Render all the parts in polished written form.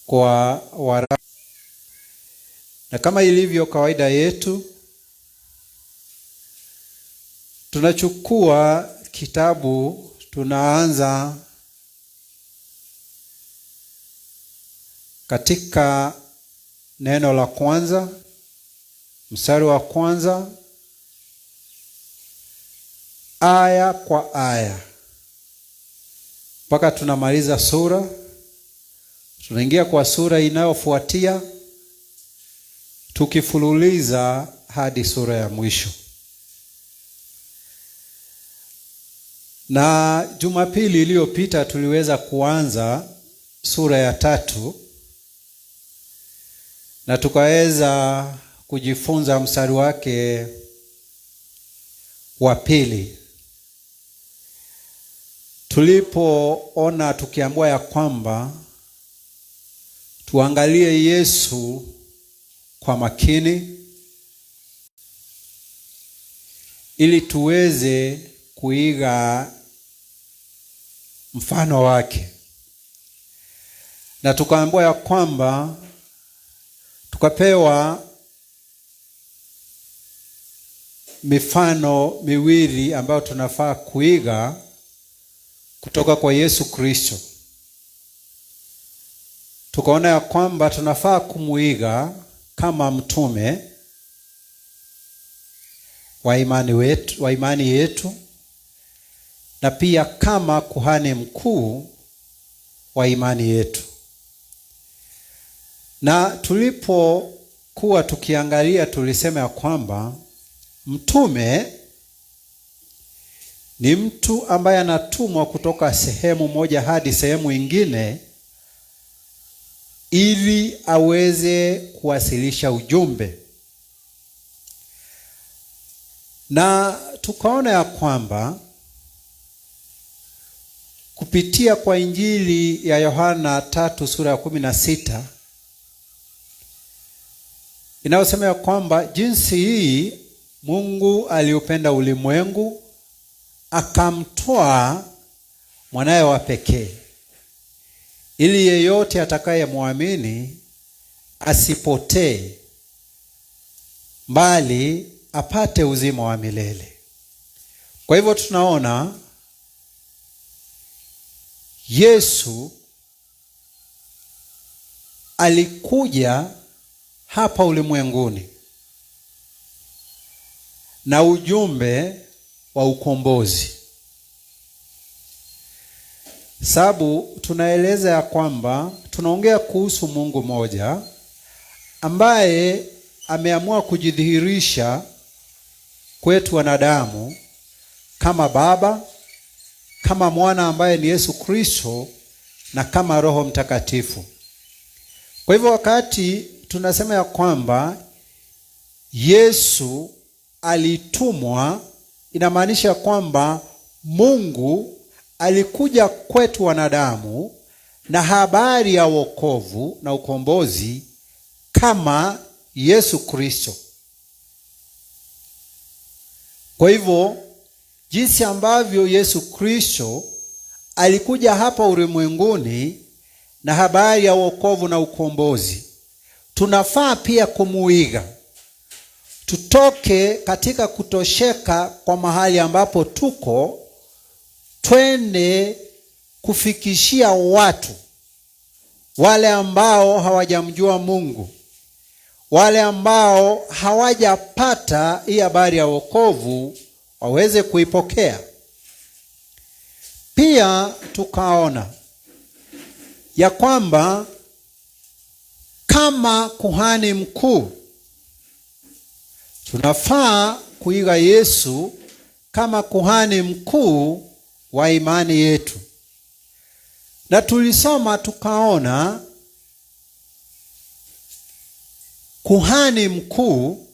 kwa waraka. Na kama ilivyo kawaida yetu, tunachukua kitabu, tunaanza katika neno la kwanza, mstari wa kwanza, aya kwa aya, mpaka tunamaliza sura. Tunaingia kwa sura inayofuatia, tukifululiza hadi sura ya mwisho. Na Jumapili iliyopita tuliweza kuanza sura ya 3 na tukaweza kujifunza mstari wake wa 2, tulipoona tukiambiwa ya kwamba tuangalie Yesu kwa makini ili tuweze kuiga mfano wake. Na tukaambiwa ya kwamba tukapewa mifano miwili ambayo tunafaa kuiga kutoka kwa Yesu Kristo. Tukaona ya kwamba tunafaa kumuiga kama mtume wa imani yetu, na pia kama kuhani mkuu wa imani yetu. Na tulipokuwa tukiangalia, tulisema ya kwamba mtume ni mtu ambaye anatumwa kutoka sehemu moja hadi sehemu ingine ili aweze kuwasilisha ujumbe. Na tukaona ya kwamba kupitia kwa Injili ya Yohana 3 sura ya 16 inayosema ya kwamba jinsi hii Mungu aliupenda ulimwengu akamtoa mwanaye wa pekee, ili yeyote atakayemwamini asipotee, bali apate uzima wa milele. Kwa hivyo tunaona Yesu alikuja hapa ulimwenguni na ujumbe wa ukombozi. Sababu tunaeleza ya kwamba tunaongea kuhusu Mungu moja ambaye ameamua kujidhihirisha kwetu wanadamu kama Baba, kama Mwana ambaye ni Yesu Kristo, na kama Roho Mtakatifu. Kwa hivyo wakati tunasema ya kwamba Yesu alitumwa, inamaanisha kwamba Mungu alikuja kwetu wanadamu na habari ya wokovu na ukombozi kama Yesu Kristo. Kwa hivyo jinsi ambavyo Yesu Kristo alikuja hapa ulimwenguni na habari ya wokovu na ukombozi, tunafaa pia kumuiga. Tutoke katika kutosheka kwa mahali ambapo tuko, twende kufikishia watu wale ambao hawajamjua Mungu, wale ambao hawajapata hii habari ya wokovu, waweze kuipokea. Pia tukaona ya kwamba kama kuhani mkuu tunafaa kuiga Yesu kama kuhani mkuu wa imani yetu. Na tulisoma tukaona kuhani mkuu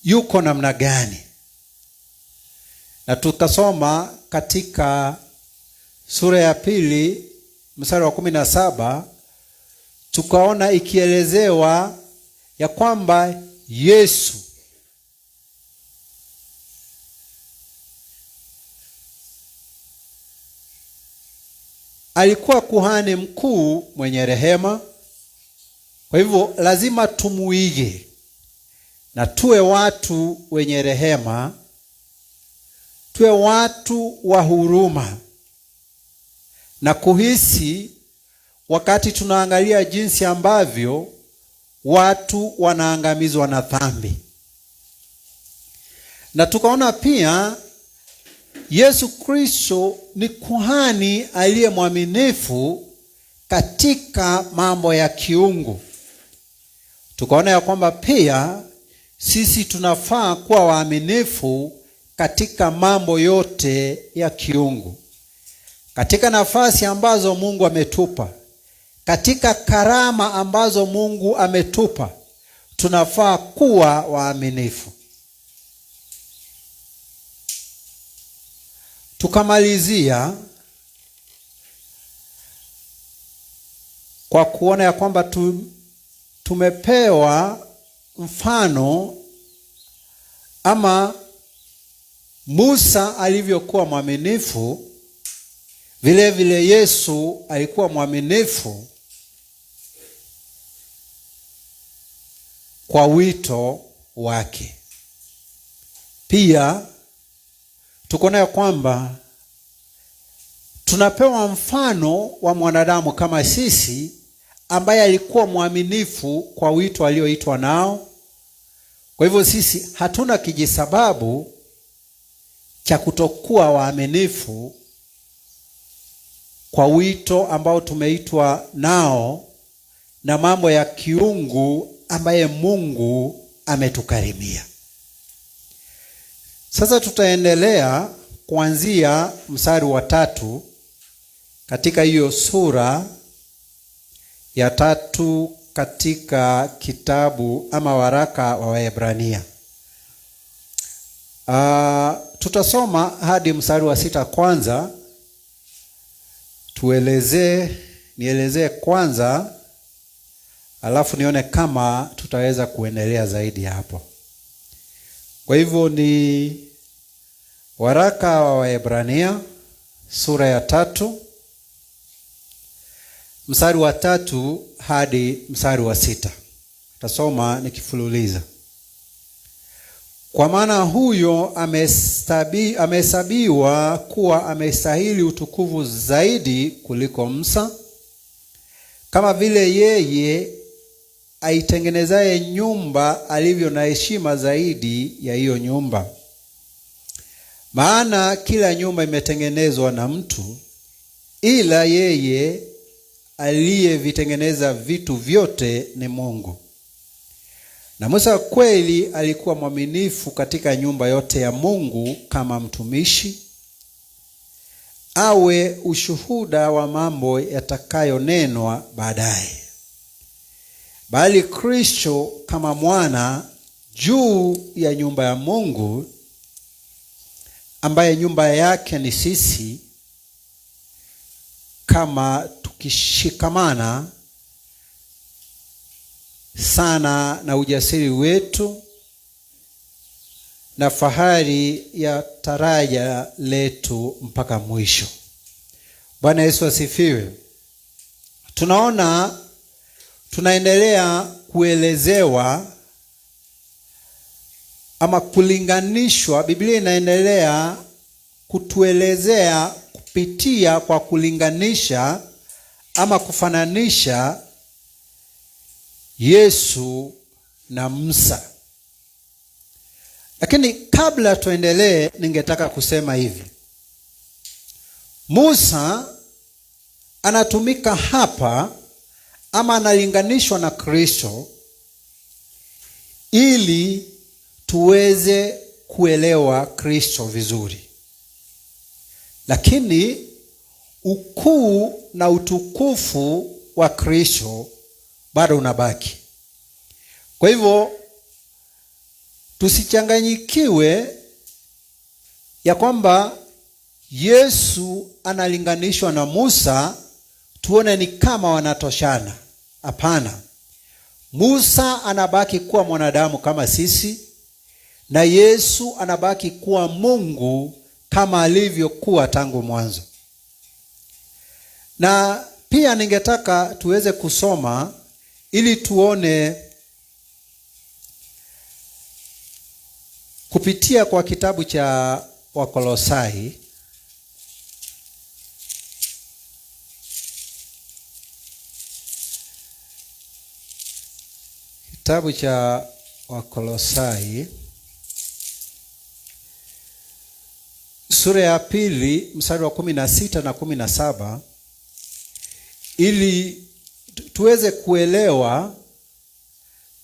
yuko namna gani. Na tukasoma katika sura ya 2 mstari wa 17, tukaona ikielezewa ya kwamba Yesu alikuwa kuhani mkuu mwenye rehema. Kwa hivyo lazima tumuige na tuwe watu wenye rehema, tuwe watu wa huruma na kuhisi wakati tunaangalia jinsi ambavyo watu wanaangamizwa na dhambi. Na tukaona pia Yesu Kristo ni kuhani aliye mwaminifu katika mambo ya kiungu. Tukaona ya kwamba pia sisi tunafaa kuwa waaminifu katika mambo yote ya kiungu, katika nafasi ambazo Mungu ametupa, katika karama ambazo Mungu ametupa, tunafaa kuwa waaminifu. Tukamalizia kwa kuona ya kwamba tumepewa mfano ama Musa alivyokuwa mwaminifu, vile vile Yesu alikuwa mwaminifu kwa wito wake. Pia tukaona ya kwamba tunapewa mfano wa mwanadamu kama sisi ambaye alikuwa mwaminifu kwa wito alioitwa nao. Kwa hivyo sisi hatuna kijisababu cha kutokuwa waaminifu kwa wito ambao tumeitwa nao na mambo ya kiungu ambaye Mungu ametukarimia. Sasa tutaendelea kuanzia mstari wa 3 katika hiyo sura ya 3 katika kitabu ama waraka wa Waebrania. Tutasoma hadi mstari wa 6 kwanza. Nielezee kwanza, alafu nione kama tutaweza kuendelea zaidi hapo. Kwa hivyo ni waraka wa Waebrania sura ya 3 mstari wa 3 hadi mstari wa 6. Tutasoma nikifululiza. Kwa maana huyo amehesabiwa kuwa amestahili utukufu zaidi kuliko Musa, kama vile yeye aitengenezaye nyumba alivyo na heshima zaidi ya hiyo nyumba. Maana kila nyumba imetengenezwa na mtu, ila yeye aliyevitengeneza vitu vyote ni Mungu. Na Musa kweli alikuwa mwaminifu katika nyumba yote ya Mungu kama mtumishi, awe ushuhuda wa mambo yatakayonenwa baadaye. Bali Kristo kama mwana juu ya nyumba ya Mungu, ambaye nyumba yake ni sisi, kama tukishikamana sana na ujasiri wetu na fahari ya taraja letu mpaka mwisho. Bwana Yesu asifiwe. Tunaendelea kuelezewa ama kulinganishwa. Biblia inaendelea kutuelezea kupitia kwa kulinganisha ama kufananisha Yesu na Musa. Lakini kabla tuendelee, ningetaka kusema hivi. Musa anatumika hapa ama analinganishwa na Kristo ili tuweze kuelewa Kristo vizuri. Lakini ukuu na utukufu wa Kristo bado unabaki. Kwa hivyo tusichanganyikiwe ya kwamba Yesu analinganishwa na Musa tuone ni kama wanatoshana. Hapana. Musa anabaki kuwa mwanadamu kama sisi, na Yesu anabaki kuwa Mungu kama alivyokuwa tangu mwanzo. Na pia ningetaka tuweze kusoma ili tuone kupitia kwa kitabu cha Wakolosai. Kitabu cha Wakolosai sura ya 2 mstari wa 16 na 17, ili tuweze kuelewa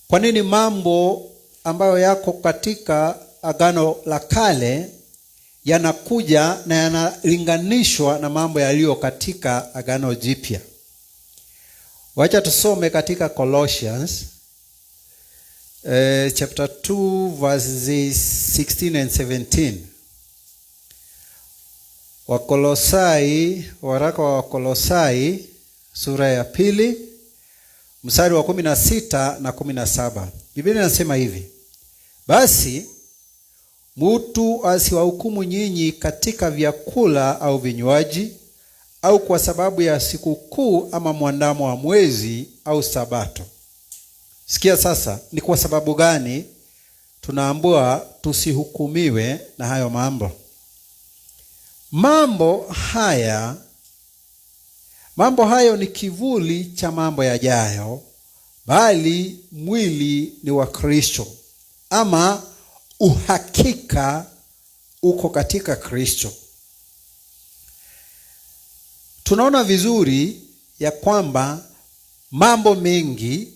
kwa nini mambo ambayo yako katika Agano la Kale yanakuja na yanalinganishwa na mambo yaliyo katika Agano Jipya. Wacha tusome katika Colossians chapter 2 verses 16 and 17. Waraka wa Wakolosai sura ya 2 mstari wa 16 na 17. Biblia inasema hivi: basi mtu asiwahukumu nyinyi katika vyakula au vinywaji, au kwa sababu ya sikukuu ama mwandamo wa mwezi au sabato. Sikia sasa, ni kwa sababu gani tunaambiwa tusihukumiwe na hayo mambo? Mambo hayo ni kivuli cha mambo yajayo, bali mwili ni wa Kristo, ama uhakika uko katika Kristo. Tunaona vizuri ya kwamba mambo mengi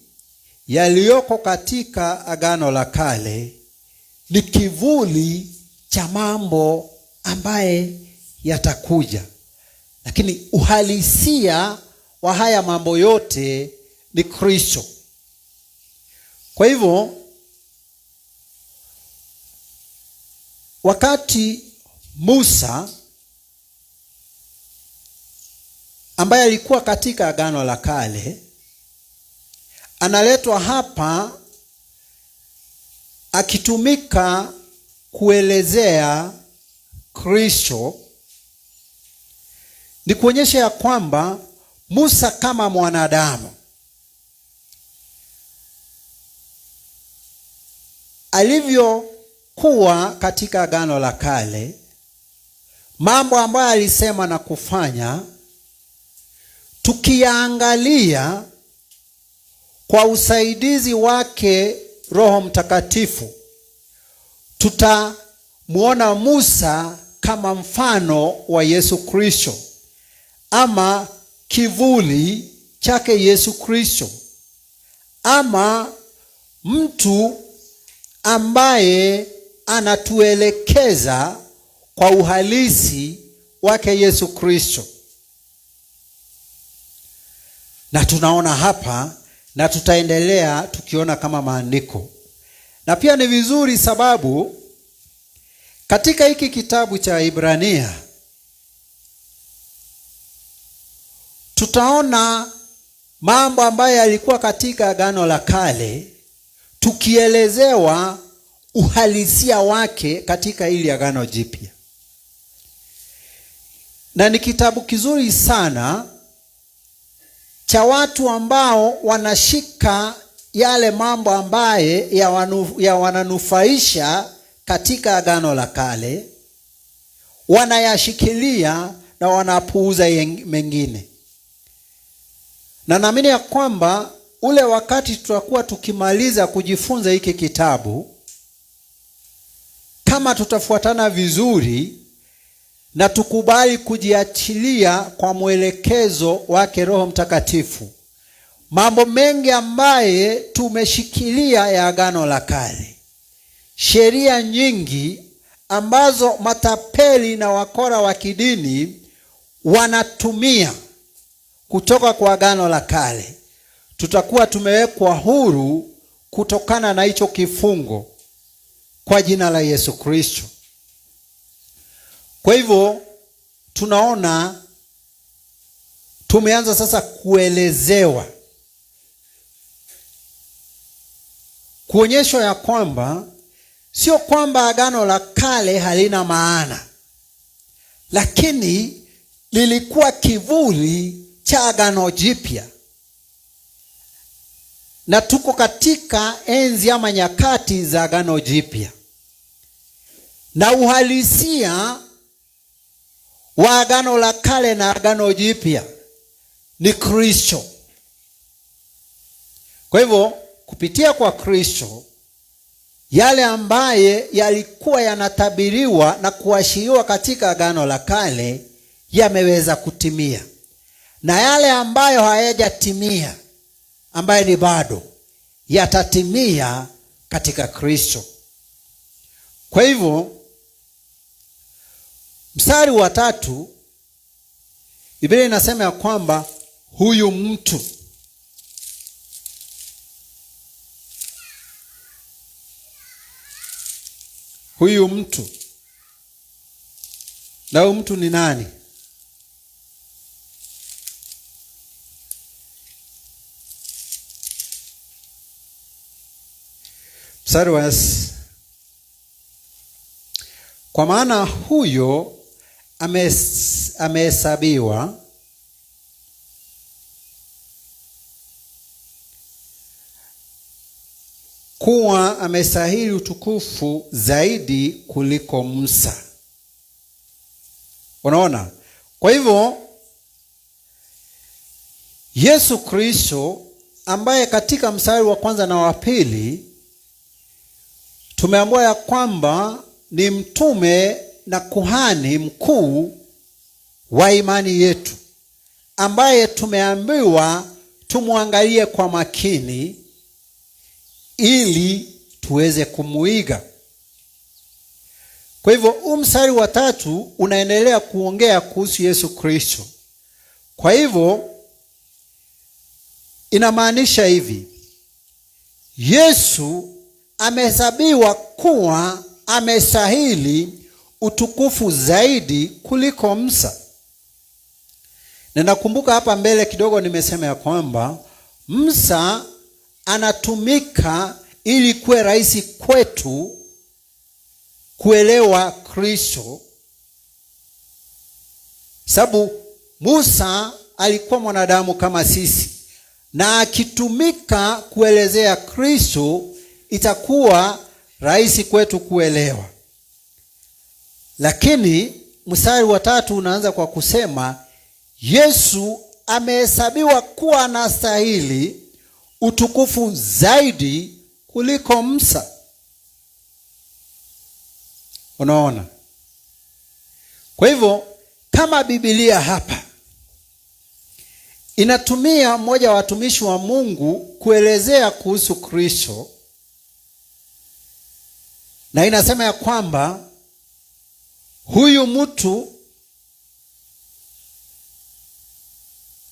yaliyoko katika Agano la Kale ni kivuli cha mambo ambaye yatakuja, lakini uhalisia wa haya mambo yote ni Kristo. Kwa hivyo wakati Musa ambaye alikuwa katika Agano la Kale analetwa hapa akitumika kuelezea Kristo, ni kuonyesha ya kwamba Musa kama mwanadamu alivyokuwa katika Agano la Kale, mambo ambayo alisema na kufanya, tukiangalia kwa usaidizi wake Roho Mtakatifu, tutamuona Musa kama mfano wa Yesu Kristo, ama kivuli chake Yesu Kristo, ama mtu ambaye anatuelekeza kwa uhalisi wake Yesu Kristo. Na tunaona hapa, na tutaendelea tukiona kama maandiko. Na pia ni vizuri sababu katika hiki kitabu cha Ibrania tutaona mambo ambayo yalikuwa katika Agano la Kale, tukielezewa uhalisia wake katika hili Agano Jipya. Na ni kitabu kizuri sana cha watu ambao wanashika yale mambo ambaye wananufaisha katika Agano la Kale, wanayashikilia na wanapuuza mengine. Na naamini ya kwamba ule wakati tutakuwa tukimaliza kujifunza hiki kitabu, kama tutafuatana vizuri na tukubali kujiachilia kwa mwelekezo wake Roho Mtakatifu, mambo mengi ambaye tumeshikilia ya Agano la Kale, sheria nyingi ambazo matapeli na wakora wa kidini wanatumia kutoka kwa Agano la Kale, tutakuwa tumewekwa huru kutokana na hicho kifungo kwa jina la Yesu Kristo. Kwa hivyo tunaona tumeanza sasa kuelezewa, kuonyeshwa ya kwamba sio kwamba Agano la Kale halina maana, lakini lilikuwa kivuli cha Agano Jipya, na tuko katika enzi ama nyakati za Agano Jipya, na uhalisia wa Agano la Kale na Agano Jipya ni Kristo. Kwa hivyo kupitia kwa Kristo, yale ambaye yalikuwa yanatabiriwa na kuashiriwa katika Agano la Kale yameweza kutimia, na yale ambayo hayajatimia, ambaye ni bado, yatatimia katika Kristo. Kwa hivyo mstari wa 3 Biblia inasema ya kwamba huyu mtu na huyu mtu ni nani? Mstari wa kwa maana huyo amehesabiwa kuwa amestahili utukufu zaidi kuliko Musa. Unaona? Kwa hivyo Yesu Kristo, ambaye katika mstari wa 1 na wa 2 tumeambiwa ya kwamba ni mtume na kuhani mkuu wa imani yetu, ambaye tumeambiwa tumwangalie kwa makini ili tuweze kumuiga. Kwa hivyo mstari wa 3 unaendelea kuongea kuhusu Yesu Kristo. Kwa hivyo inamaanisha hivi: Yesu amehesabiwa kuwa amestahili utukufu zaidi kuliko Musa. Na nakumbuka hapa mbele kidogo nimesema ya kwamba Musa anatumika ili kuwe rahisi kwetu kuelewa Kristo, sababu Musa alikuwa mwanadamu kama sisi, na akitumika kuelezea Kristo itakuwa rahisi kwetu kuelewa. Lakini mstari wa 3 unaanza kwa kusema Yesu amehesabiwa kuwa anastahili utukufu zaidi kuliko Musa. Unaona? Kwa hivyo kama Biblia hapa inatumia mmoja wa watumishi wa Mungu kuelezea kuhusu Kristo, na inasema ya kwamba huyu mtu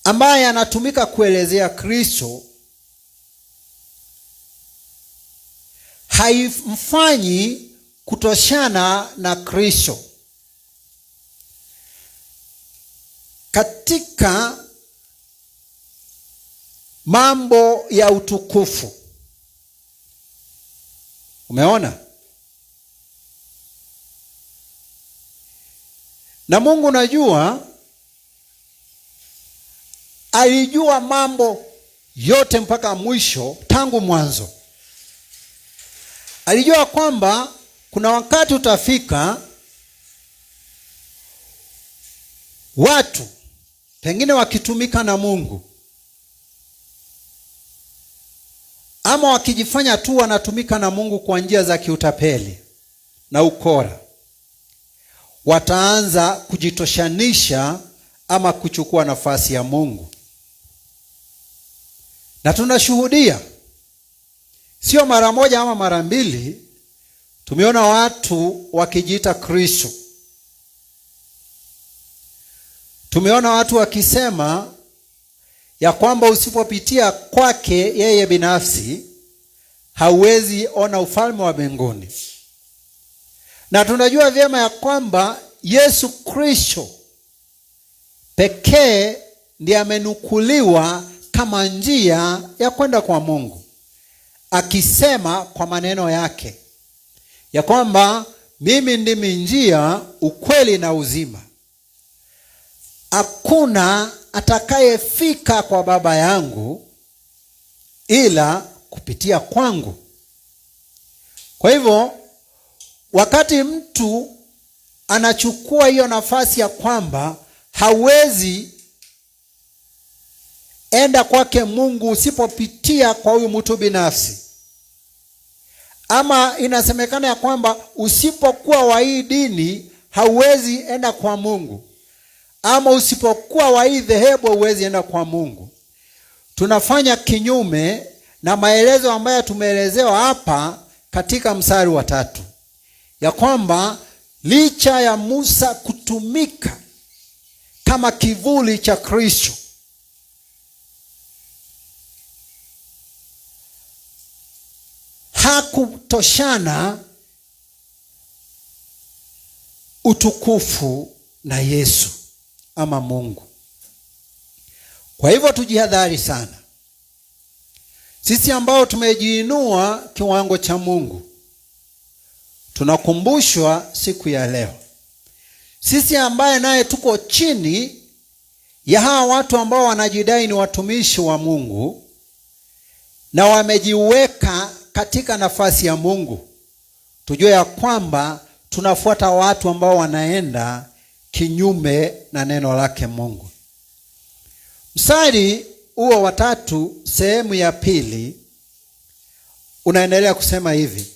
ambaye anatumika kuelezea Kristo haimfanyi kutoshana na Kristo katika mambo ya utukufu. Umeona? Na Mungu najua alijua mambo yote mpaka mwisho, tangu mwanzo. Alijua kwamba kuna wakati utafika watu pengine wakitumika na Mungu, ama wakijifanya tu wanatumika na Mungu kwa njia za kiutapeli na ukora, wataanza kujitoshanisha ama kuchukua nafasi ya Mungu. Na tunashuhudia sio mara moja ama mara mbili, tumeona watu wakijiita Kristo. Tumeona watu wakisema ya kwamba usipopitia kwake yeye binafsi hauwezi ona ufalme wa mbinguni. Na tunajua vyema ya kwamba Yesu Kristo pekee ndiye amenukuliwa kama njia ya kwenda kwa Mungu, akisema kwa maneno yake ya kwamba mimi ndimi njia, ukweli na uzima. Hakuna atakayefika kwa Baba yangu ila kupitia kwangu. Kwa hivyo wakati mtu anachukua hiyo nafasi ya kwamba hawezi enda kwake Mungu usipopitia kwa huyu mtu binafsi, ama inasemekana ya kwamba usipokuwa wa hii dini hauwezi enda kwa Mungu, ama usipokuwa wa hii dhehebu hauwezi enda kwa Mungu, tunafanya kinyume na maelezo ambayo tumeelezewa hapa katika mstari wa 3, ya kwamba licha ya Musa kutumika kama kivuli cha Kristo, hakutoshana utukufu na Yesu ama Mungu. Kwa hivyo tujihadhari sana, sisi ambao tumejiinua kiwango cha Mungu. Tunakumbushwa siku ya leo, sisi ambaye naye tuko chini ya hawa watu ambao wanajidai ni watumishi wa Mungu na wamejiweka katika nafasi ya Mungu, tujue ya kwamba tunafuata watu ambao wanaenda kinyume na neno lake Mungu. Mstari huo wa 3 sehemu ya 2 unaendelea kusema hivi: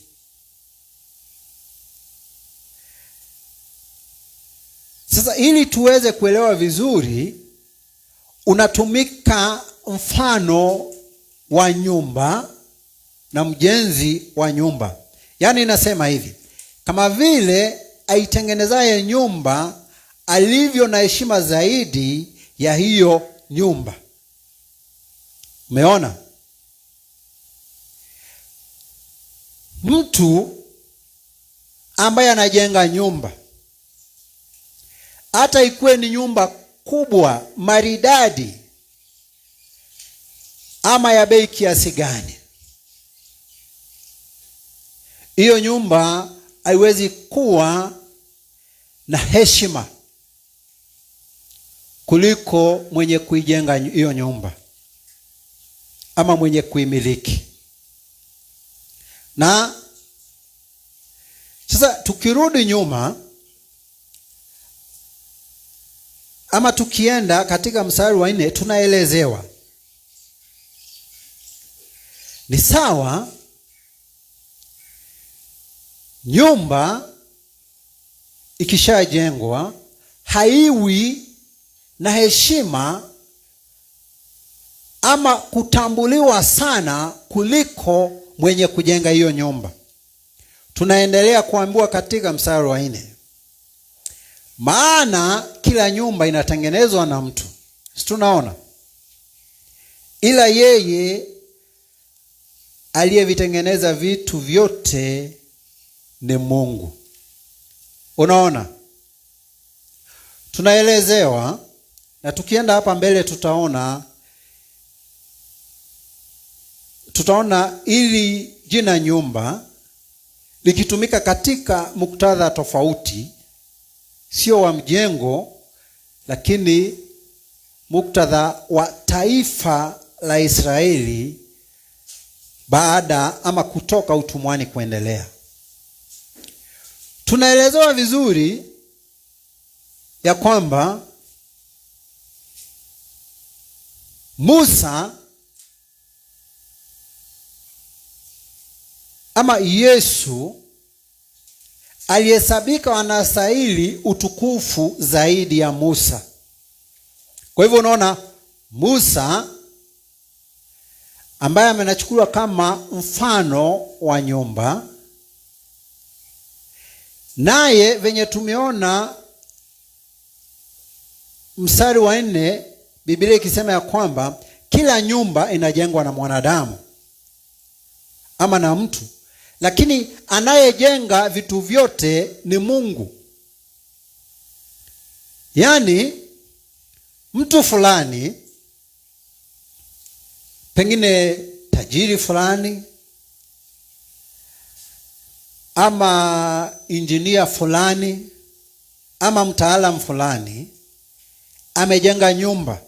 sasa ili tuweze kuelewa vizuri, unatumika mfano wa nyumba na mjenzi wa nyumba. Yaani inasema hivi: kama vile aitengenezaye nyumba alivyo na heshima zaidi ya hiyo nyumba. Umeona? Mtu ambaye anajenga nyumba, hata ikuwe ni nyumba kubwa maridadi ama ya bei kiasi gani, hiyo nyumba haiwezi kuwa na heshima kuliko mwenye kuijenga hiyo nyumba ama mwenye kuimiliki. Na sasa tukirudi nyuma ama tukienda katika mstari wa 4, tunaelezewa ni sawa nyumba ikishajengwa haiwi na heshima ama kutambuliwa sana kuliko mwenye kujenga hiyo nyumba. Tunaendelea kuambiwa katika mstari wa 4, maana kila nyumba inatengenezwa na mtu, si tunaona, ila yeye aliyevitengeneza vitu vyote ni Mungu. Unaona? Tunaelezewa, na tukienda hapa mbele tutaona ili jina nyumba likitumika katika muktadha tofauti, sio wa mjengo, lakini muktadha wa taifa la Israeli baada ama kutoka utumwani kuendelea. Tunaelezewa vizuri ya kwamba Musa ama Yesu alihesabika anastahili utukufu zaidi ya Musa. Kwa hivyo unaona, Musa ambaye amenachukuliwa kama mfano wa nyumba, naye venye tumeona mstari wa 4, Biblia ikisema ya kwamba kila nyumba inajengwa na mwanadamu ama na mtu, lakini anayejenga vitu vyote ni Mungu. Yaani mtu fulani, pengine tajiri fulani ama injinia fulani ama mtaalamu fulani amejenga nyumba,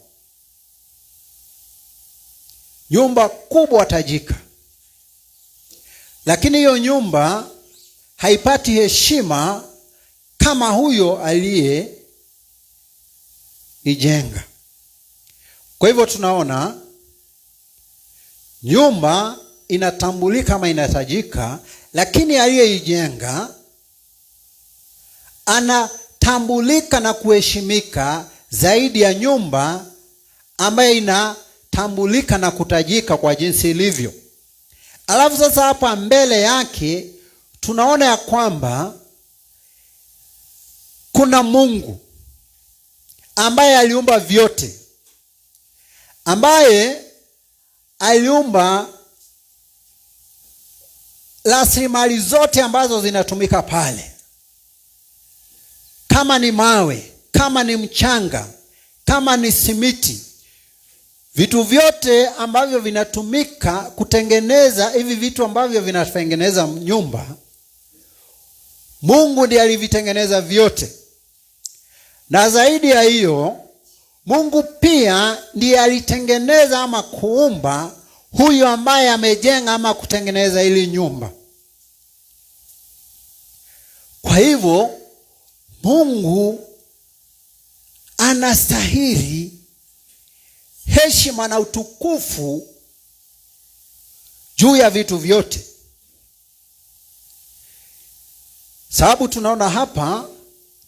nyumba kubwa tajika, lakini hiyo nyumba haipati heshima kama huyo aliyeijenga. Kwa hivyo tunaona nyumba inatambulika kama inatajika, lakini aliyeijenga anatambulika na kuheshimika zaidi ya nyumba ambayo inatambulika na kutajika kwa jinsi ilivyo. Alafu sasa hapa mbele yake tunaona ya kwamba kuna Mungu ambaye aliumba vyote, ambaye aliumba rasilimali zote ambazo zinatumika pale, kama ni mawe, kama ni mchanga, kama ni simiti, vitu vyote ambavyo vinatumika kutengeneza hivi vitu ambavyo vinatengeneza nyumba, Mungu ndiye alivitengeneza vyote. Na zaidi ya hiyo, Mungu pia ndiye alitengeneza ama kuumba huyu ambaye amejenga ama kutengeneza ili nyumba. Kwa hivyo Mungu anastahili heshima na utukufu juu ya vitu vyote. Sababu tunaona hapa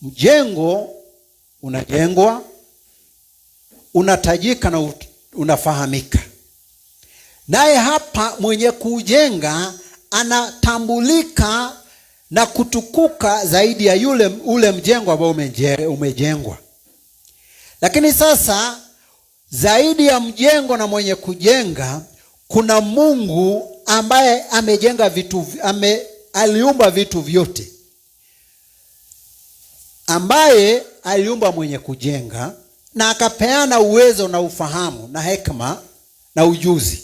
mjengo unajengwa, unatajika na unafahamika. Naye hapa mwenye kujenga anatambulika na kutukuka zaidi ya ule mjengo ambao umejengwa. Lakini sasa zaidi ya mjengo na mwenye kujenga, kuna Mungu ambaye amejenga aliumba vitu vyote, ambaye aliumba mwenye kujenga na akapeana uwezo na ufahamu na hekima na ujuzi,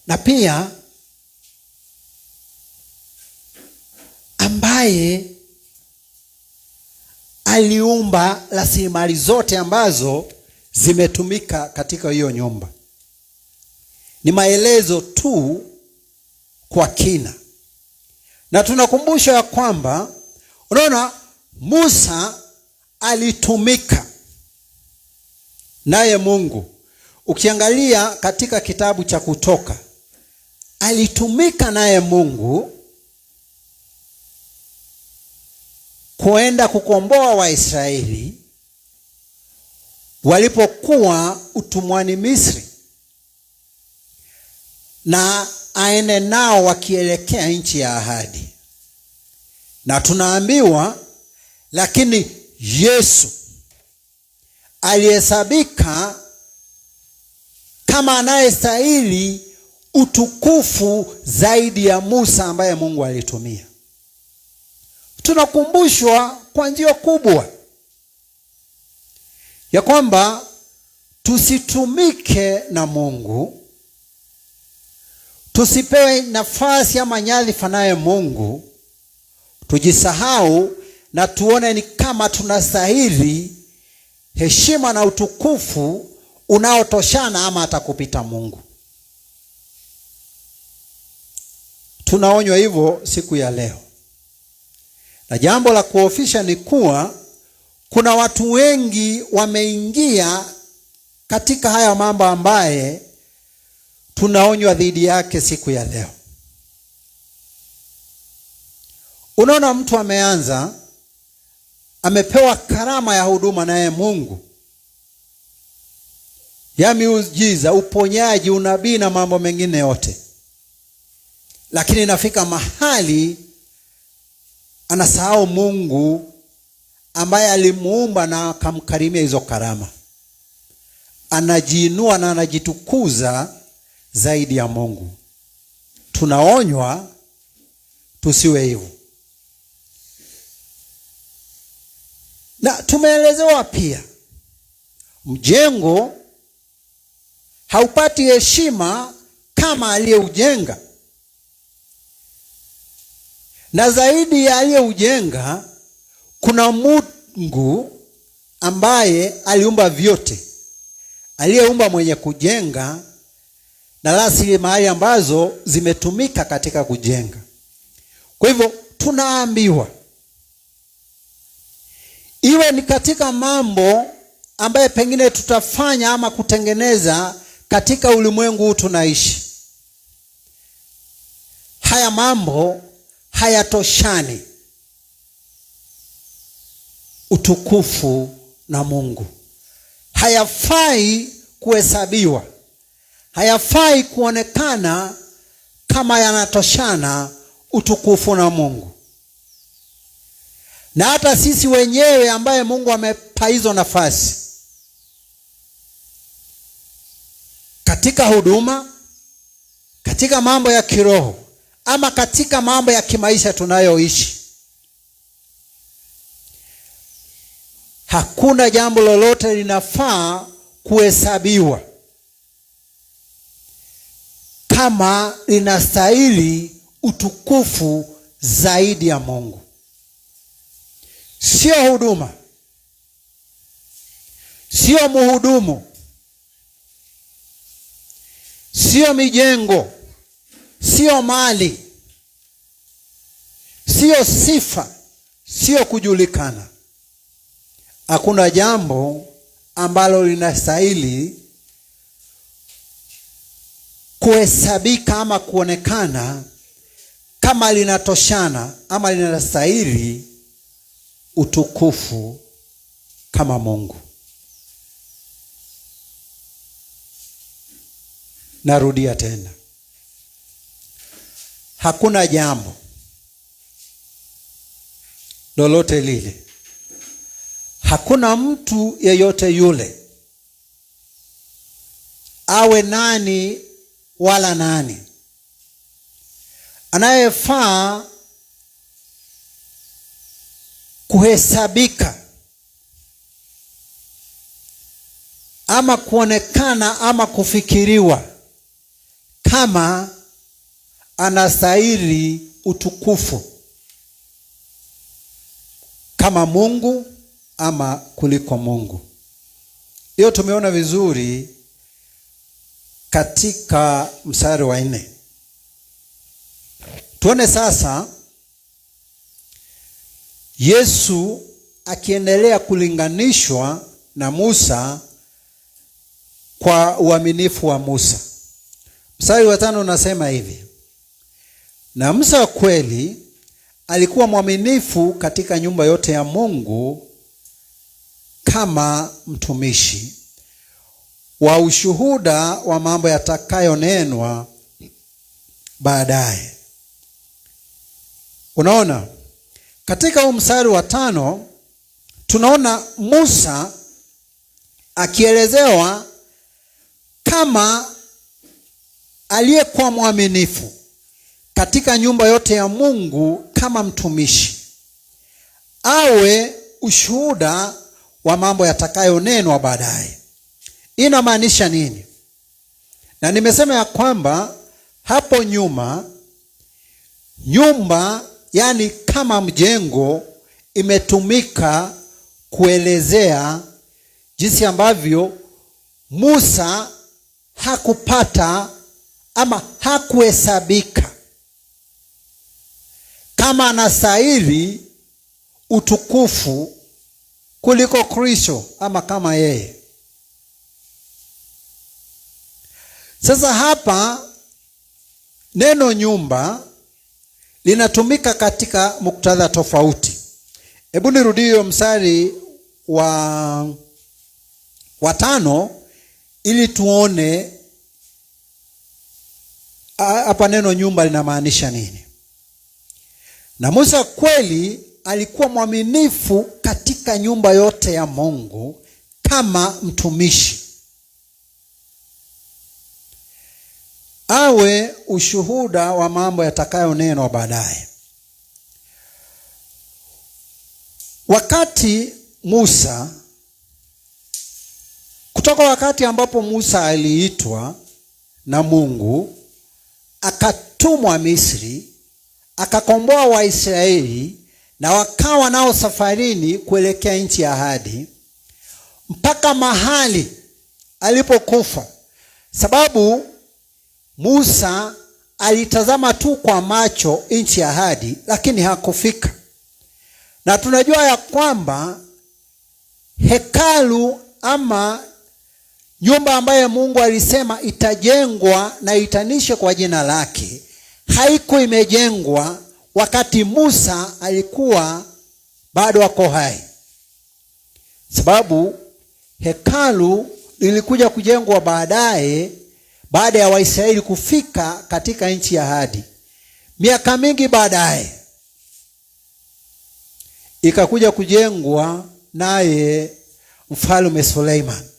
na pia ambaye aliumba rasilimali zote ambazo zimetumika katika hiyo nyumba. Ni maelezo tu kwa kina. Na tunakumbusha ya kwamba unaona Musa alitumika naye Mungu. Ukiangalia katika kitabu cha Kutoka, alitumika naye Mungu kuenda kukomboa Waisraeli walipokuwa utumwani Misri, na aende nao wakielekea nchi ya ahadi. Na tunaambiwa lakini Yesu alihesabika kama anayestahili utukufu zaidi ya Musa ambaye Mungu alitumia. Tunakumbushwa kwa njia kubwa ya kwamba tusitumike na Mungu, tusipewe nafasi ama nyadhifa naye Mungu, tujisahau na tuone ni kama tunastahili heshima na utukufu unaotoshana ama hata kupita Mungu. Tunaonywa hivyo siku ya leo. Na jambo la kuofisha ni kuwa kuna watu wengi wameingia katika haya mambo ambaye tunaonywa dhidi yake siku ya leo. Unaona mtu amepewa karama ya huduma naye Mungu, ya miujiza, uponyaji, unabii na mambo mengine yote, lakini inafika mahali anasahau Mungu ambaye alimuumba na akamkarimia hizo karama. Anajiinua na anajitukuza zaidi ya Mungu. Tunaonywa tusiwe hivyo. Na tumeelezewa pia mjengo haupati heshima kama aliyeujenga. Na zaidi ya aliyeujenga, kuna Mungu ambaye aliumba vyote. Aliyeumba mwenye kujenga na rasilimali ambazo zimetumika katika kujenga. Kwa hivyo tunaambiwa iwe ni katika mambo ambaye pengine tutafanya ama kutengeneza katika ulimwengu huu tunaishi, haya mambo hayatoshani utukufu na Mungu. Hayafai kuhesabiwa, hayafai kuonekana kama yanatoshana utukufu na Mungu. Na hata sisi wenyewe ambaye Mungu amepa hizo nafasi katika huduma, katika mambo ya kiroho ama katika mambo ya kimaisha tunayoishi, hakuna jambo lolote linafaa kuhesabiwa kama linastahili utukufu zaidi ya Mungu. Sio huduma, sio mhudumu, sio mijengo, sio mali, sio sifa, sio kujulikana. Hakuna jambo ambalo linastahili kuhesabika ama kuonekana kama linatoshana ama linastahili utukufu kama Mungu. Narudia tena, hakuna jambo lolote lile, hakuna mtu yeyote yule, awe nani wala nani, anayefaa kuhesabika ama kuonekana ama kufikiriwa kama anastahili utukufu kama Mungu ama kuliko Mungu. Hiyo tumeona vizuri katika mstari wa 4. Tuone sasa Yesu akiendelea kulinganishwa na Musa kwa uaminifu wa Musa. Mstari wa 5 unasema hivi: na Musa kweli alikuwa mwaminifu katika nyumba yote ya Mungu kama mtumishi wa ushuhuda wa mambo yatakayonenwa baadaye. Unaona, katika huu mstari wa 5 tunaona Musa akielezewa kama aliyekuwa mwaminifu katika nyumba yote ya Mungu kama mtumishi, awe ushuhuda wa mambo yatakayonenwa baadaye. Inamaanisha nini? Na nimesema ya kwamba hapo nyumba yani kama mjengo imetumika kuelezea jinsi ambavyo Musa hakupata ama hakuhesabika kama anastahili utukufu kuliko Kristo ama kama yeye. Sasa hapa neno nyumba linatumika katika muktadha tofauti. Hebu nirudie mstari wa 5 ili tuone hapa neno nyumba linamaanisha nini. Na Musa kweli alikuwa mwaminifu katika nyumba yote ya Mungu kama mtumishi, awe ushuhuda wa mambo yatakayonenwa baadaye. Wakati Musa, kutoka wakati ambapo Musa aliitwa na Mungu akatumwa Misri, akakomboa Waisraeli na wakawa nao safarini kuelekea nchi ya ahadi, mpaka mahali alipokufa. Sababu Musa alitazama tu kwa macho nchi ya ahadi, lakini hakufika. Na tunajua ya kwamba hekalu ama nyumba ambayo Mungu alisema itajengwa na itanishe kwa jina lake, haiko imejengwa wakati Musa alikuwa bado ako hai. Sababu hekalu lilikuja kujengwa baadaye, baada ya Waisraeli kufika katika nchi ya ahadi. Miaka mingi baadaye ikakuja kujengwa naye Mfalme Suleiman.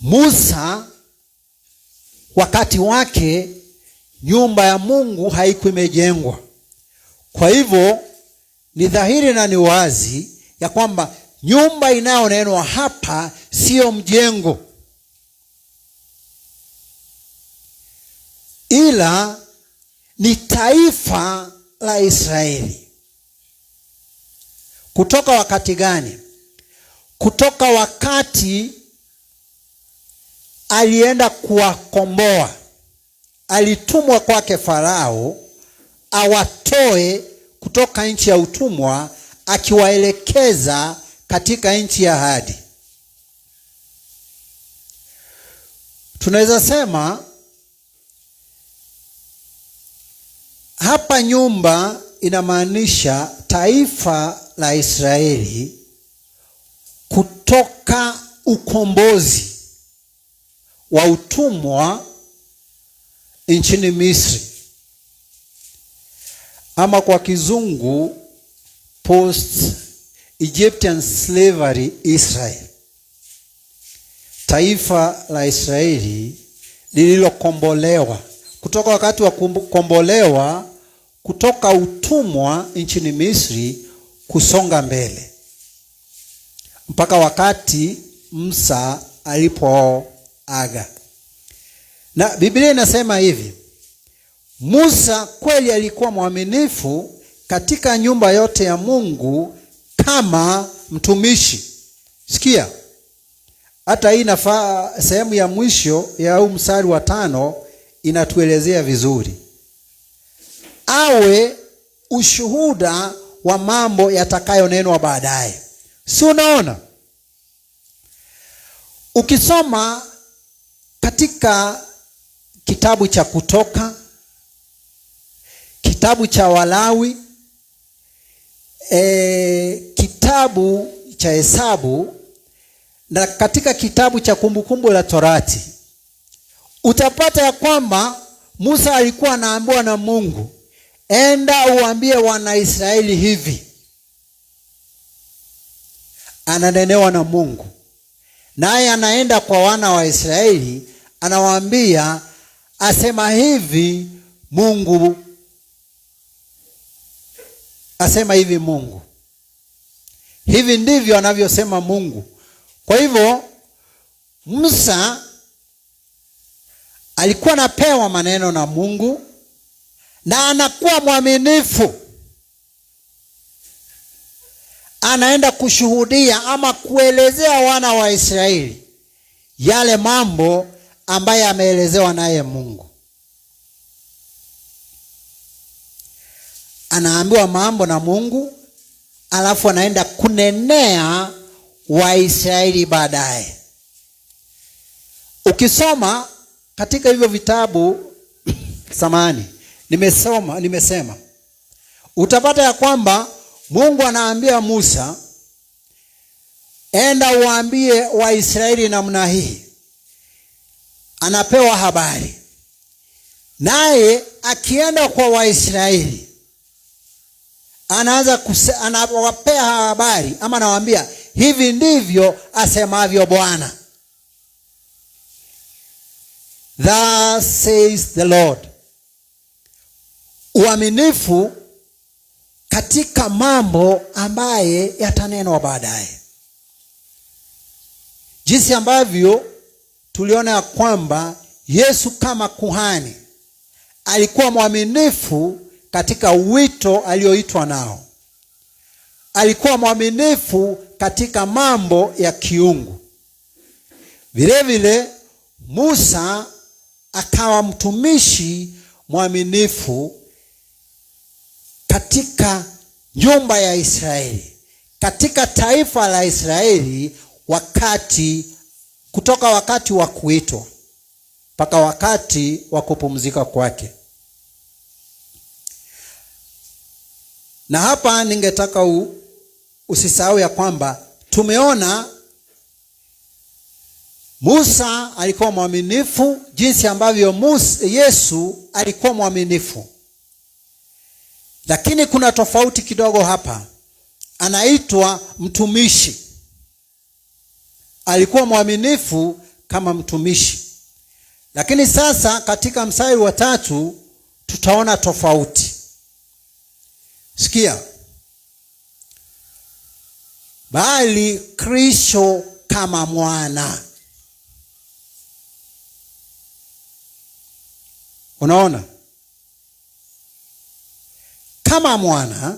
Musa wakati wake nyumba ya Mungu haikuwa imejengwa. Kwa hivyo ni dhahiri na ni wazi ya kwamba nyumba inayonenwa hapa sio mjengo, ila ni taifa la Israeli. Kutoka wakati gani? Kutoka wakati alienda kuwakomboa. Alitumwa kwake Farao awatoe kutoka nchi ya utumwa, akiwaelekeza katika nchi ya ahadi. Tunaweza sema hapa nyumba inamaanisha taifa la Israeli kutoka ukombozi wa utumwa nchini Misri, ama kwa kizungu post Egyptian slavery Israel. Taifa la Israeli lililokombolewa kutoka wakati wa kukombolewa kutoka utumwa nchini Misri kusonga mbele mpaka wakati Musa alipoaga. Na Biblia inasema hivi: Musa kweli alikuwa mwaminifu katika nyumba yote ya Mungu kama mtumishi. Sikia, hata hii nafaa, sehemu ya mwisho ya huu mstari wa 5 inatuelezea vizuri. Awe ushuhuda wa mambo yatakayonenwa baadaye. Si unaona? Ukisoma katika kitabu cha Kutoka, kitabu cha Walawi, kitabu cha Hesabu na katika kitabu cha Kumbukumbu la Torati, utapata ya kwamba Musa alikuwa anaambiwa na Mungu, enda uambie Wanaisraeli hivi. Ananenewa na Mungu, naye anaenda kwa wana wa Israeli, anawaambia, asema hivi Mungu, asema hivi Mungu. Hivi ndivyo anavyosema Mungu. Kwa hivyo Musa alikuwa anapewa maneno na Mungu na anakuwa mwaminifu. Anaenda kushuhudia ama kuelezea wana wa Israeli yale mambo ambaye ameelezewa naye Mungu. Anaambiwa mambo na Mungu, alafu anaenda kunenea Waisraeli baadaye. Ukisoma katika hivyo vitabu nimesema utapata ya kwamba Mungu anaambia Musa, enda uambie Waisraeli namna hii. Anapewa habari, naye akienda kwa Waisraeli anaanza anawapea habari, ama anawaambia hivi ndivyo asemavyo Bwana. Thus says the Lord. Uaminifu katika mambo ambaye yatanenwa baadaye. Jinsi ambavyo tuliona ya kwamba Yesu kama kuhani alikuwa mwaminifu katika wito alioitwa nao. Alikuwa mwaminifu katika mambo ya kiungu. Vile vile Musa akawa mtumishi mwaminifu katika nyumba ya Israeli, katika taifa la Israeli, kutoka wakati wa kuitwa mpaka wakati wa kupumzika kwake. Na hapa ningetaka usisahau ya kwamba tumeona Musa alikuwa mwaminifu jinsi ambavyo Yesu alikuwa mwaminifu. Lakini kuna tofauti kidogo hapa. Anaitwa mtumishi. Alikuwa mwaminifu kama mtumishi. Lakini sasa katika mstari wa 3 tutaona tofauti. Sikia. Bali Kristo kama mwana. Unaona? Kama mwana.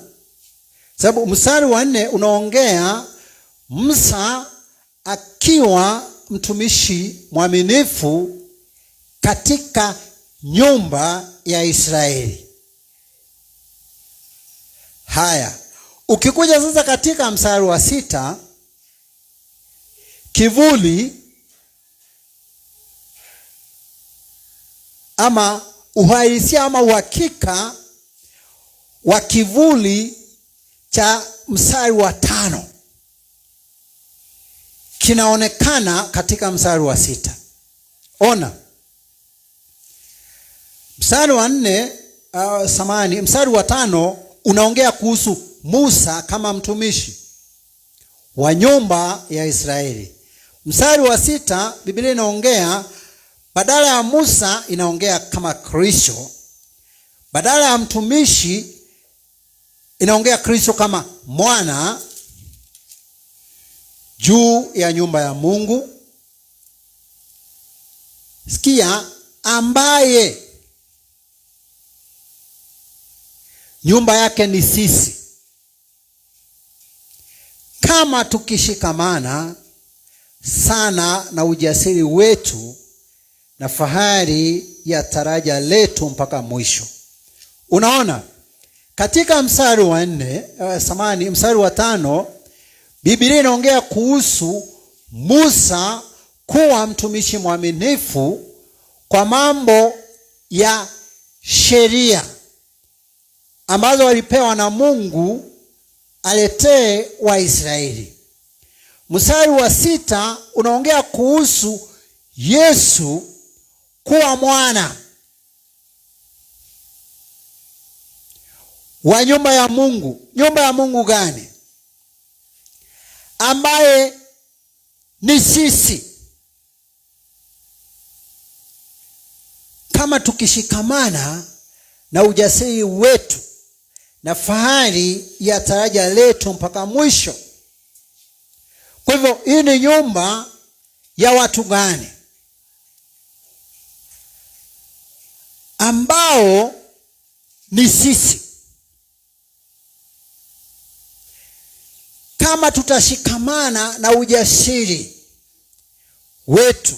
Sababu mstari wa 4 unaongea Musa akiwa mtumishi mwaminifu katika nyumba ya Israeli. Haya, ukikuja sasa katika mstari wa 6, kivuli ama uhalisia ama uhakika wa kivuli cha mstari wa 5 kinaonekana katika mstari wa 6. Ona. Mstari wa 4, mstari wa 5 unaongea kuhusu Musa kama mtumishi wa nyumba ya Israeli. Mstari wa 6 Biblia inaongea badala ya Musa inaongea kama Kristo. Badala ya mtumishi inaongea Kristo kama mwana juu ya nyumba ya Mungu. Sikia, ambaye nyumba yake ni sisi, kama tukishikamana sana na ujasiri wetu na fahari ya taraja letu mpaka mwisho. Unaona? Katika mstari wa 4, mstari wa 5, Biblia inaongea kuhusu Musa kuwa mtumishi mwaminifu kwa mambo ya sheria ambazo walipewa na Mungu aletee Waisraeli. Mstari wa 6 unaongea kuhusu Yesu kuwa mwana wa nyumba ya Mungu. Nyumba ya Mungu gani? Ambaye ni sisi, kama tukishikamana na ujasiri wetu na fahari ya taraja letu mpaka mwisho. Kwa hivyo hii ni nyumba ya watu gani? Ambao ni sisi. Kama tutashikamana na ujasiri wetu,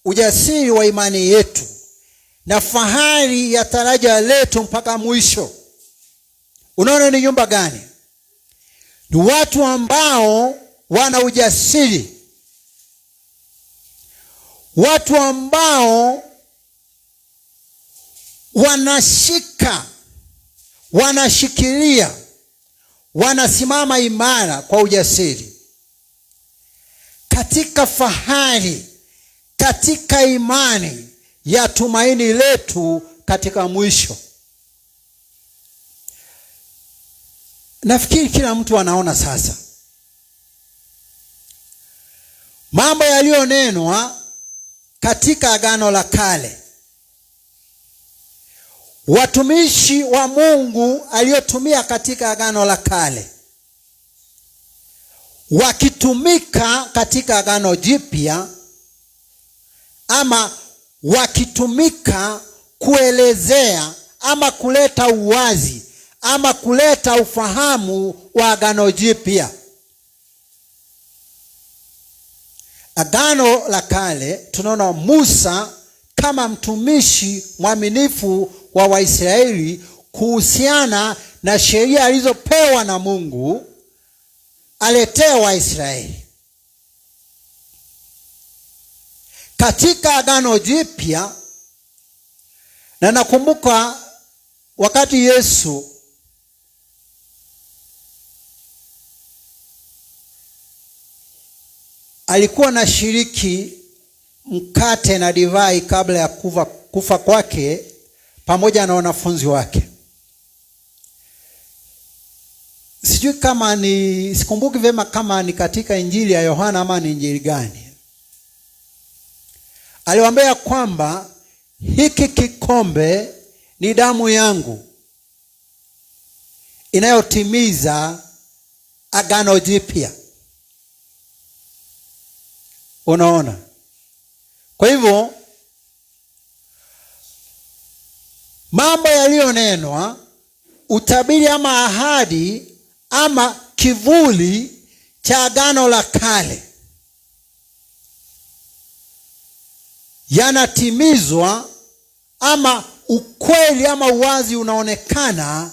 ujasiri wa imani yetu na fahari ya taraja letu mpaka mwisho. Unaona ni nyumba gani? Ni watu ambao wana ujasiri, watu ambao wanashikilia, wanasimama imara kwa ujasiri katika fahari, katika imani ya tumaini letu katika mwisho. Nafikiri kila mtu anaona sasa mambo yaliyonenwa katika Agano la Kale. Watumishi wa Mungu aliyotumia katika Agano la Kale wakitumika katika Agano Jipya, ama wakitumika kuelezea ama kuleta uwazi ama kuleta ufahamu wa Agano Jipya. Agano la Kale tunaona Musa kama mtumishi mwaminifu wa Waisraeli kuhusiana na sheria alizopewa na Mungu aletea Waisraeli. Katika Agano Jipya, na nakumbuka wakati Yesu alikuwa na shiriki mkate na divai kabla ya kufa kwake pamoja na wanafunzi wake. Sijui kama ni, sikumbuki vyema kama ni katika Injili ya Yohana ama ni Injili gani. Aliwaambia kwamba hiki kikombe ni damu yangu inayotimiza Agano Jipya. Unaona? Kwa hivyo mambo yaliyonenwa, utabiri ama ahadi ama kivuli cha Agano la Kale yanatimizwa, ama ukweli ama uwazi unaonekana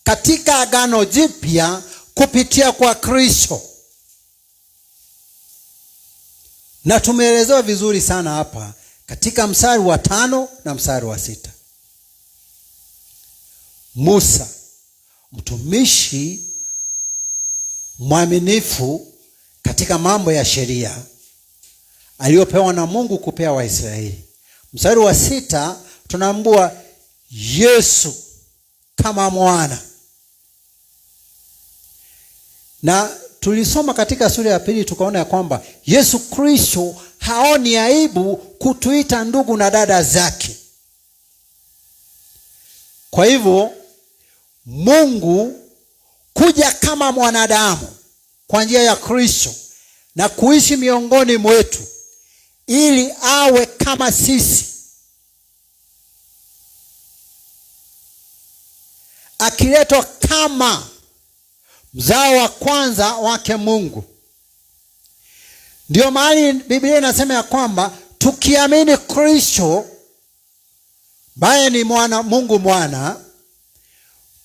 katika Agano Jipya kupitia kwa Kristo. Na tumeelezewa vizuri sana hapa katika mstari wa 5 na mstari wa 6. Musa, mtumishi mwaminifu katika mambo ya sheria aliyopewa na Mungu kupea Waisraeli. Mstari wa 6 tunaambiwa Yesu kama mwana. Na tulisoma katika sura ya 2 tukaona ya kwamba Yesu Kristo haoni aibu kutuita ndugu na dada zake. Kwa hivyo Mungu kuja kama mwanadamu kwa njia ya Kristo na kuishi miongoni mwetu ili awe kama sisi, akiletwa kama mzao wa kwanza wake Mungu. Ndio mahali Biblia inasema ya kwamba tukiamini Kristo ambaye ni mwana Mungu mwana,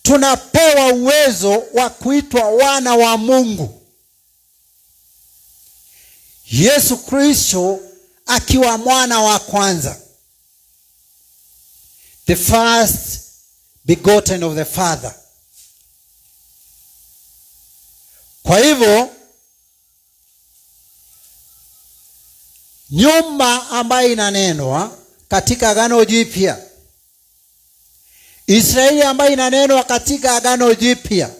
tunapewa uwezo wa kuitwa wana wa Mungu. Yesu Kristo akiwa mwana wa kwanza, the first begotten of the Father. Kwa hivyo nyumba ambayo inanenwa katika Agano Jipya, Israeli ambayo inanenwa katika Agano Jipya,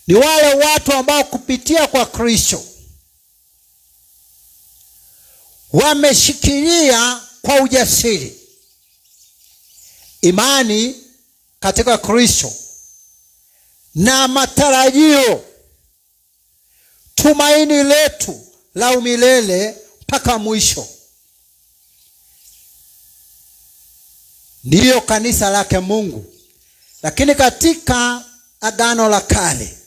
ni wale watu ambao kupitia kwa Kristo wameshikilia kwa ujasiri imani katika Kristo na matarajio, tumaini letu la umilele mpaka mwisho. Ndiyo kanisa lake Mungu. Lakini katika Agano la Kale,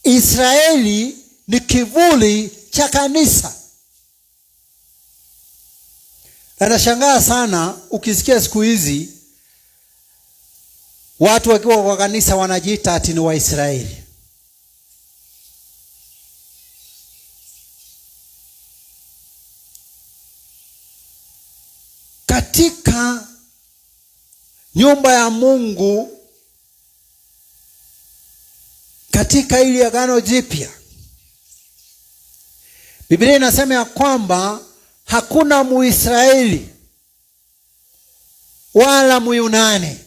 Israeli ni kivuli cha kanisa. Na nashangaa sana ukisikia siku hizi watu wakiwa kwa kanisa wanajiita ati ni Waisraeli. Katika nyumba ya Mungu, katika ili Agano Jipya, Biblia inasema ya kwamba hakuna Muisraeli wala Muyunani,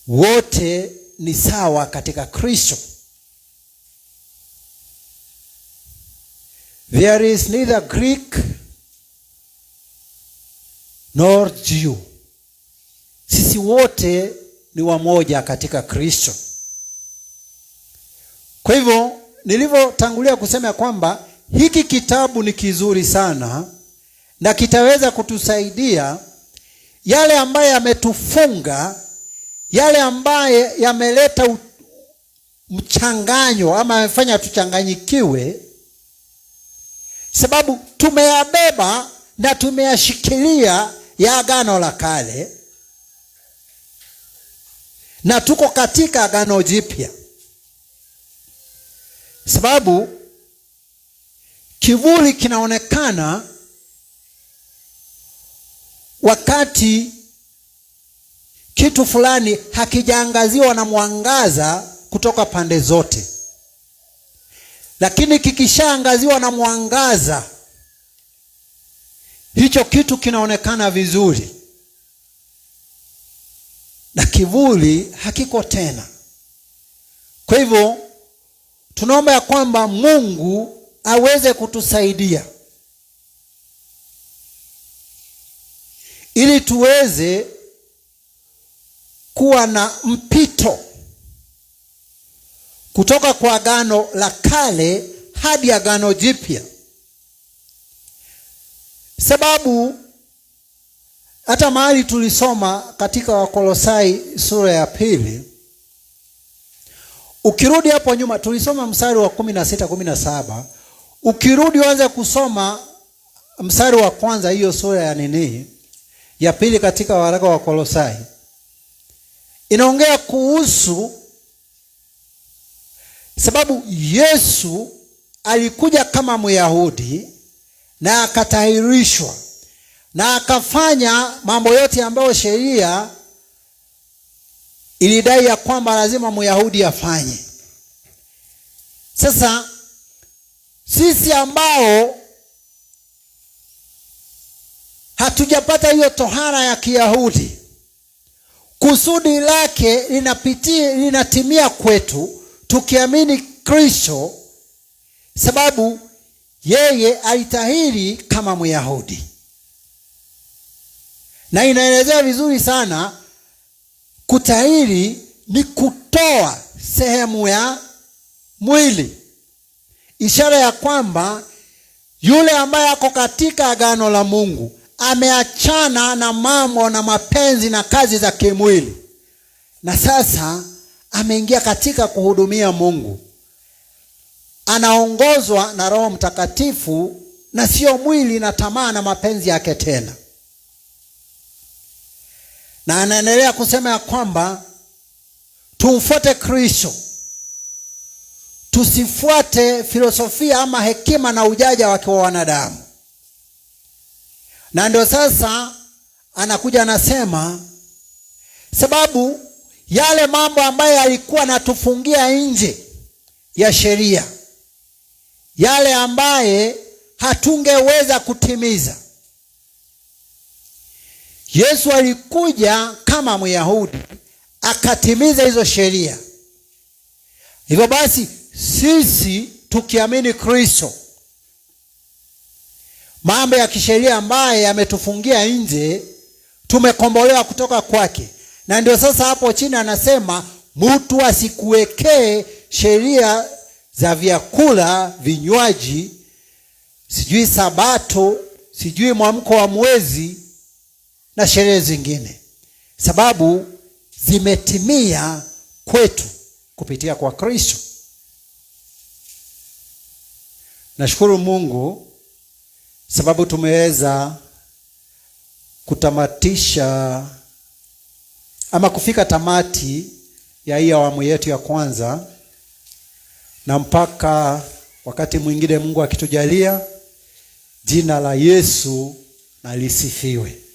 wote ni sawa katika Kristo. There is neither Greek nor Jew. Sisi wote ni wamoja katika Kristo. Kwa hivyo nilivyotangulia kusema kwamba hiki kitabu ni kizuri sana na kitaweza kutusaidia yale ambayo yametufunga yale ambaye yameleta mchanganyo ama yamefanya tuchanganyikiwe, sababu tumeyabeba na tumeyashikilia ya Agano la Kale na tuko katika Agano Jipya. Sababu kivuli kinaonekana wakati kitu fulani hakijaangaziwa na mwangaza kutoka pande zote, lakini kikishaangaziwa na mwangaza, hicho kitu kinaonekana vizuri na kivuli hakiko tena. Kwa hivyo tunaomba ya kwamba Mungu aweze kutusaidia ili tuweze kuwa na mpito kutoka kwa Agano la Kale hadi Agano Jipya. Sababu hata mahali tulisoma katika Wakolosai sura ya 2, ukirudi hapo nyuma tulisoma mstari wa 16-17, ukirudi uanze kusoma mstari wa kwanza hiyo sura ya ya 2 katika waraka wa Kolosai, inaongea kuhusu sababu Yesu alikuja kama Myahudi na akatahirishwa na akafanya mambo yote ambayo sheria ilidai ya kwamba lazima Myahudi afanye. Sasa sisi ambao hatujapata hiyo tohara ya Kiyahudi, kusudi lake linatimia kwetu tukiamini Kristo, sababu yeye alitahiri kama Myahudi. Na inaelezea vizuri sana, kutahiri ni kutoa sehemu ya mwili, ishara ya kwamba yule ambaye ako katika agano la Mungu ameachana na mambo na mapenzi na kazi za kimwili, na sasa ameingia katika kuhudumia Mungu. Anaongozwa na Roho Mtakatifu na sio mwili na tamaa na mapenzi yake tena. Na anaendelea kusema ya kwamba tumfuate Kristo, tusifuate filosofia ama hekima na ujanja wa wanadamu. Na ndio sasa anakuja anasema, sababu yale mambo ambayo yalikuwa natufungia nje ya sheria, yale ambaye hatungeweza kutimiza, Yesu alikuja kama Myahudi akatimiza hizo sheria. Hivyo basi sisi tukiamini Kristo, mambo ya kisheria ambaye yametufungia nje tumekombolewa kutoka kwake. Na ndio sasa hapo chini anasema mtu asikuwekee sheria za vyakula, vinywaji, sijui Sabato, sijui mwamko wa mwezi na sherehe zingine, sababu zimetimia kwetu kupitia kwa Kristo. Nashukuru Mungu sababu tumeweza kutamatisha ama kufika tamati ya hii awamu yetu ya kwanza, na mpaka wakati mwingine Mungu akitujalia, jina la Yesu na lisifiwe.